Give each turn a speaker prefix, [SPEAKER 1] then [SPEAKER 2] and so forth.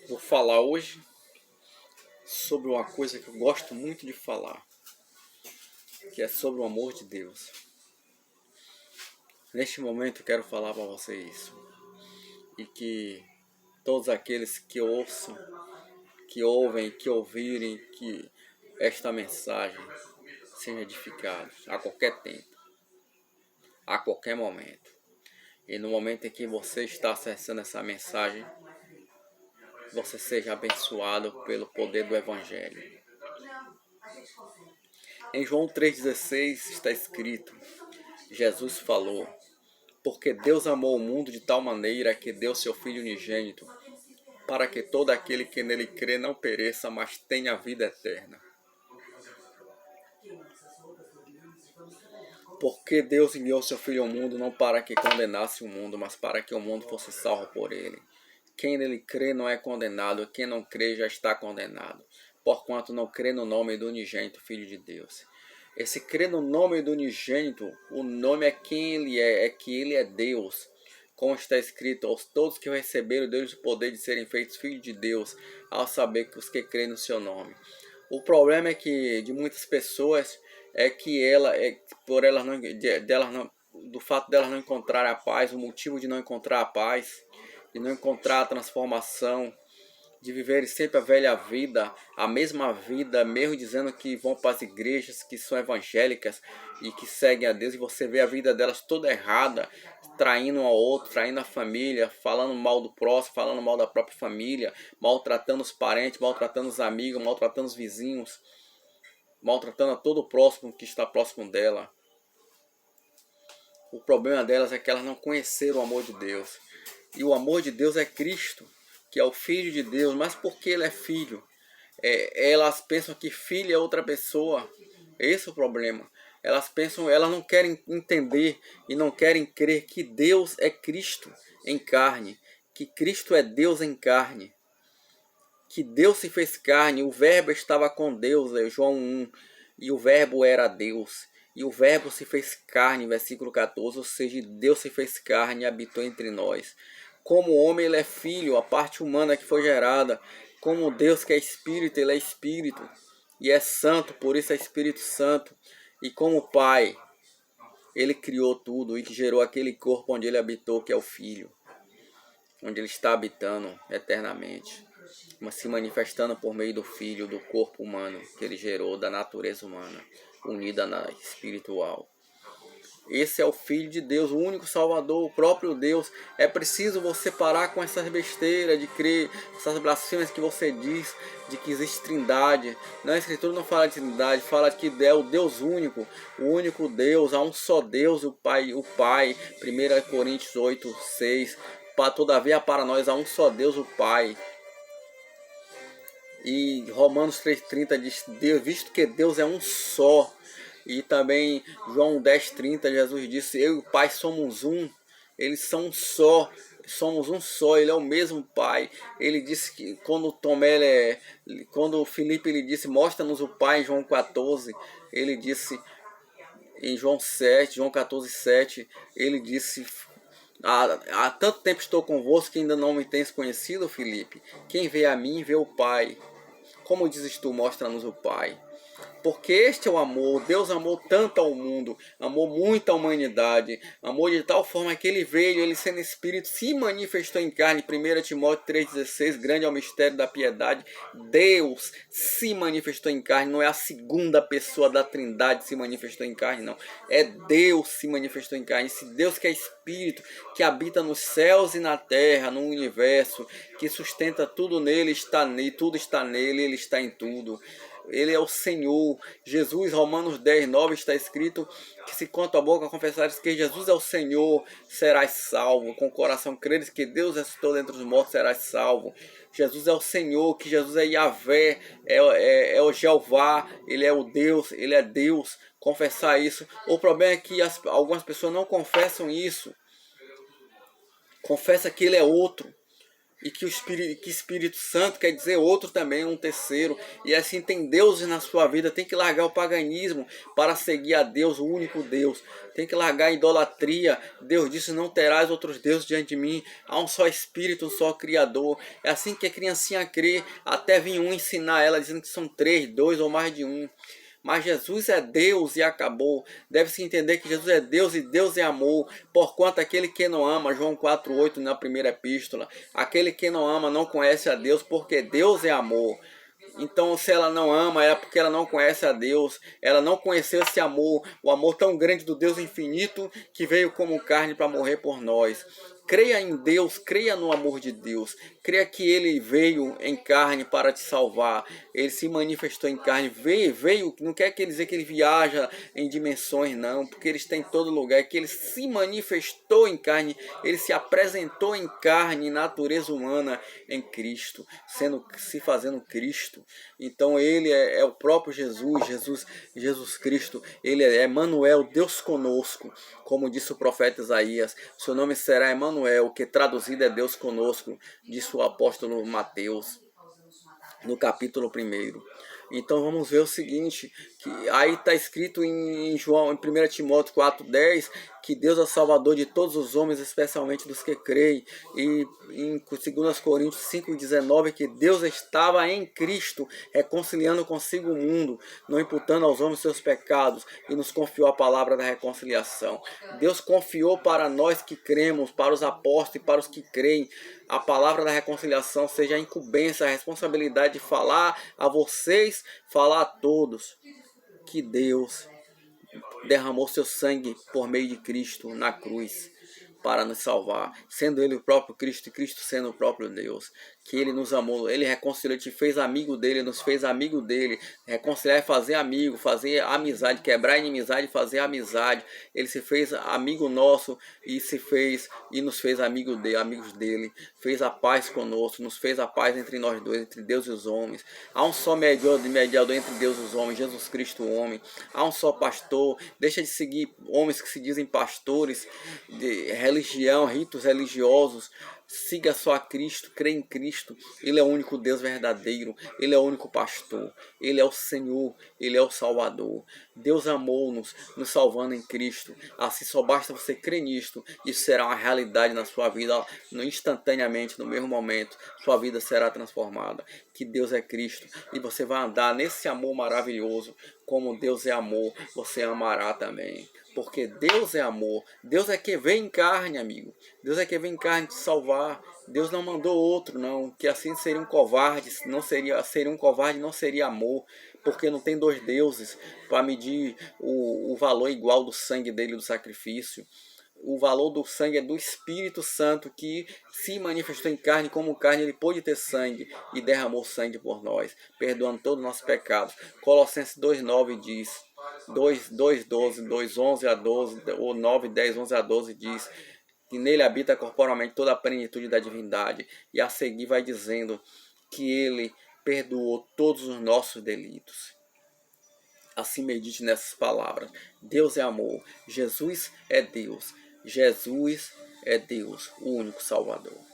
[SPEAKER 1] Vou falar hoje sobre uma coisa que eu gosto muito de falar, que é sobre o amor de Deus. Neste momento eu quero falar para vocês isso, e que todos aqueles que ouçam, que ouvem, que ouvirem, que esta mensagem seja edificados a qualquer tempo, a qualquer momento. E no momento em que você está acessando essa mensagem, você seja abençoado pelo poder do Evangelho. Em João 3,16 está escrito, Jesus falou, porque Deus amou o mundo de tal maneira que deu seu Filho unigênito, para que todo aquele que nele crê não pereça, mas tenha vida eterna. Porque Deus enviou seu Filho ao mundo não para que condenasse o mundo, mas para que o mundo fosse salvo por ele. Quem nele crê não é condenado, quem não crê já está condenado, porquanto não crê no nome do unigênito Filho de Deus. Esse crer no nome do unigênito, o nome é quem ele é que ele é Deus. Como está escrito, aos todos que receberam deles o poder de serem feitos filhos de Deus, ao saber que os que creem no seu nome. O problema é que de muitas pessoas é que do fato delas não encontrarem a paz, o motivo de não encontrar a paz, de não encontrar a transformação, de viverem sempre a velha vida, a mesma vida, mesmo dizendo que vão para as igrejas, que são evangélicas e que seguem a Deus, e você vê a vida delas toda errada, traindo um ao outro, traindo a família, falando mal do próximo, falando mal da própria família, maltratando os parentes, maltratando os amigos, maltratando os vizinhos, maltratando a todo o próximo que está próximo dela. O problema delas é que elas não conheceram o amor de Deus. E o amor de Deus é Cristo, que é o Filho de Deus. Mas por que ele é filho? Elas pensam que filho é outra pessoa. Esse é o problema. Elas não querem entender e não querem crer que Deus é Cristo em carne. Que Cristo é Deus em carne. Que Deus se fez carne. O verbo estava com Deus, João 1. E o verbo era Deus. E o verbo se fez carne, versículo 14. Ou seja, Deus se fez carne e habitou entre nós. Como homem ele é filho, a parte humana que foi gerada. Como Deus que é espírito, ele é espírito. E é santo, por isso é Espírito Santo. E como Pai, ele criou tudo e que gerou aquele corpo onde ele habitou, que é o Filho. Onde ele está habitando eternamente. Mas se manifestando por meio do Filho, do corpo humano que ele gerou, da natureza humana, unida na espiritual. Esse é o Filho de Deus, o único Salvador, o próprio Deus. É preciso você parar com essas besteiras de crer, essas blasfêmias que você diz, de que existe trindade. A Escritura não fala de trindade, fala que é o Deus único, o único Deus, há um só Deus, o Pai. 1 Coríntios 8:6. Todavia para nós há um só Deus, o Pai. E Romanos 3:30 diz, visto que Deus é um só. E também João 10:30, Jesus disse, eu e o Pai somos um. Eles são um só, somos um só, ele é o mesmo Pai. Ele disse que quando Filipe ele disse, mostra-nos o Pai, em João 14, ele disse em João 14:7, ele disse, há tanto tempo estou convosco que ainda não me tens conhecido, Filipe. Quem vê a mim, vê o Pai. Como dizes tu, mostra-nos o Pai. Porque este é o amor. Deus amou tanto ao mundo, amou muito a humanidade, amou de tal forma que ele veio, ele sendo espírito, se manifestou em carne. 1 Timóteo 3,16, grande é o mistério da piedade. Deus se manifestou em carne, não é a segunda pessoa da trindade se manifestou em carne, não. É Deus se manifestou em carne. Esse Deus que é espírito, que habita nos céus e na terra, no universo, que sustenta tudo nele, está nele, tudo está nele, ele está em tudo. Ele é o Senhor. Jesus, Romanos 10:9 está escrito que se com a tua boca confessares que Jesus é o Senhor, serás salvo. Com o coração creres que Deus ressuscitou dentre os mortos, serás salvo. Jesus é o Senhor, que Jesus é Yahvé, é o Jeová, ele é o Deus, ele é Deus. Confessar isso. O problema é que algumas pessoas não confessam isso. Confessa que ele é outro. e que Espírito Santo quer dizer outro também, um terceiro, e assim tem deuses na sua vida. Tem que largar o paganismo para seguir a Deus, o único Deus. Tem que largar a idolatria. Deus disse: não terás outros deuses diante de mim. Há um só Espírito, um só Criador. É assim que a criancinha crê, até vir um ensinar ela dizendo que são três, dois ou mais de um. Mas Jesus é Deus e acabou. Deve-se entender que Jesus é Deus e Deus é amor. Porquanto aquele que não ama, João 4,8 na primeira epístola, aquele que não ama não conhece a Deus, porque Deus é amor. Então, se ela não ama, é porque ela não conhece a Deus. Ela não conheceu esse amor, o amor tão grande do Deus infinito que veio como carne para morrer por nós. Creia em Deus, creia no amor de Deus. Creia que Ele veio em carne para te salvar. Ele se manifestou em carne. Veio, não quer dizer que Ele viaja em dimensões, não, porque Ele está em todo lugar. É que Ele se manifestou em carne. Ele se apresentou em carne, natureza humana, em Cristo, se fazendo Cristo. Então Ele é o próprio Jesus Cristo. Ele é Emmanuel, Deus conosco. Como disse o profeta Isaías, seu nome será Emmanuel, que traduzido é Deus conosco, disse o apóstolo Mateus, no capítulo 1. Então vamos ver o seguinte, que aí está escrito em João, em 1 Timóteo 4,10, que Deus é o Salvador de todos os homens, especialmente dos que creem. E em 2 Coríntios 5,19, que Deus estava em Cristo, reconciliando consigo o mundo, não imputando aos homens seus pecados, e nos confiou a palavra da reconciliação. Deus confiou para nós que cremos, para os apóstolos e para os que creem, a palavra da reconciliação, seja a incumbência, a responsabilidade de falar a vocês, falar a todos, que Deus derramou seu sangue por meio de Cristo na cruz para nos salvar, sendo Ele o próprio Cristo e Cristo sendo o próprio Deus, que Ele nos amou, Ele reconciliou, te fez amigo dele, nos fez amigo dele. Reconciliar é fazer amigo, fazer amizade, quebrar a inimizade e fazer amizade. Ele se fez amigo nosso e nos fez amigos dele, fez a paz conosco, nos fez a paz entre nós dois, entre Deus e os homens. Há um só mediador entre Deus e os homens, Jesus Cristo, o homem. Há um só pastor. Deixa de seguir homens que se dizem pastores de religião, ritos religiosos. Siga só a Cristo, crê em Cristo. Ele é o único Deus verdadeiro. Ele é o único pastor. Ele é o Senhor. Ele é o Salvador. Deus amou-nos, nos salvando em Cristo. Assim só basta você crer nisto. Isso será uma realidade na sua vida, instantaneamente, no mesmo momento. Sua vida será transformada. Que Deus é Cristo. E você vai andar nesse amor maravilhoso. Como Deus é amor, você amará também. Porque Deus é amor. Deus é que vem em carne, amigo. Deus é que vem em carne te salvar. Deus não mandou outro, não. Que assim seria um covarde. Seria um covarde, não seria amor. Porque não tem dois deuses para medir o valor igual do sangue dele, do sacrifício. O valor do sangue é do Espírito Santo, que se manifestou em carne, como carne ele pôde ter sangue e derramou sangue por nós, perdoando todos os nossos pecados. Colossenses 2,9 diz, 2,12, 2,11 a 12, ou 9, 10, 11 a 12 diz, que nele habita corporalmente toda a plenitude da divindade. E a seguir vai dizendo que ele perdoou todos os nossos delitos. Assim medite nessas palavras. Deus é amor. Jesus é Deus. Jesus é Deus, o único Salvador.